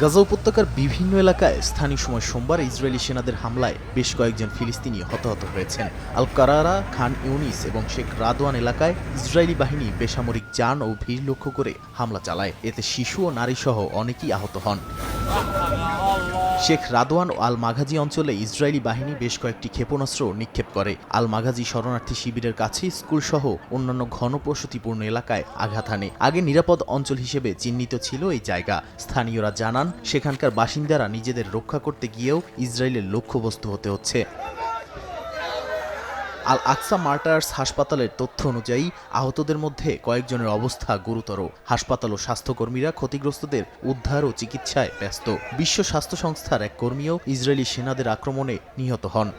গাজা উপত্যকার বিভিন্ন এলাকায় স্থানীয় সময় সোমবার ইসরায়েলি সেনাদের হামলায় বেশ কয়েকজন ফিলিস্তিনি হতাহত হয়েছেন। আল কারারা, খান ইউনিস এবং শেখ রাদওয়ান এলাকায় ইসরায়েলি বাহিনী বেসামরিক যান ও ভিড় লক্ষ্য করে হামলা চালায়। এতে শিশু ও নারীসহ অনেকেই আহত হন। শেখ রাদওয়ান ও আল মাঘাজি অঞ্চলে ইসরায়েলি বাহিনী বেশ কয়েকটি ক্ষেপণাস্ত্র নিক্ষেপ করে। আল মাঘাজি শরণার্থী শিবিরের কাছে স্কুলসহ অন্যান্য ঘনবসতিপূর্ণ এলাকায় আঘাত হানে। আগে নিরাপদ অঞ্চল হিসেবে চিহ্নিত ছিল এই জায়গা। স্থানীয়রা জানান, সেখানকার বাসিন্দারা নিজেদের রক্ষা করতে গিয়েও ইসরায়েলের লক্ষ্যবস্তু হতে হচ্ছে। আল আকসা মার্টার্স হাসপাতালের তথ্য অনুযায়ী আহতদের মধ্যে কয়েকজনের অবস্থা গুরুতর। হাসপাতাল ও স্বাস্থ্যকর্মীরা ক্ষতিগ্রস্তদের উদ্ধার ও চিকিৎসায় ব্যস্ত। বিশ্ব স্বাস্থ্য সংস্থার এক কর্মীও ইসরায়েলি সেনাদের আক্রমণে নিহত হন।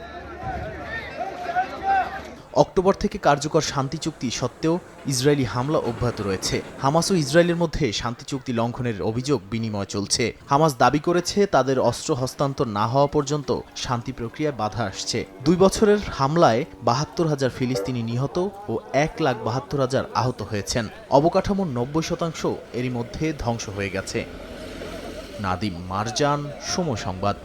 অক্টোবর থেকে কার্যকর শান্তি চুক্তি সত্ত্বেও ইসরায়েলি হামলা অব্যাহত রয়েছে। হামাস ও ইসরায়েলের মধ্যে শান্তি চুক্তি লঙ্ঘনের অভিযোগ বিনিময় চলছে। হামাস দাবি করেছে, তাদের অস্ত্র হস্তান্তর না হওয়া পর্যন্ত শান্তি প্রক্রিয়ায় বাধা আসছে। 2 বছরের হামলায় 72,000 ফিলিস্তিনি নিহত ও 1,72,000 আহত হয়েছেন। অবকাঠামোর 90% এরই মধ্যে ধ্বংস হয়ে গেছে। নাদিম মারজান, সময় সংবাদ।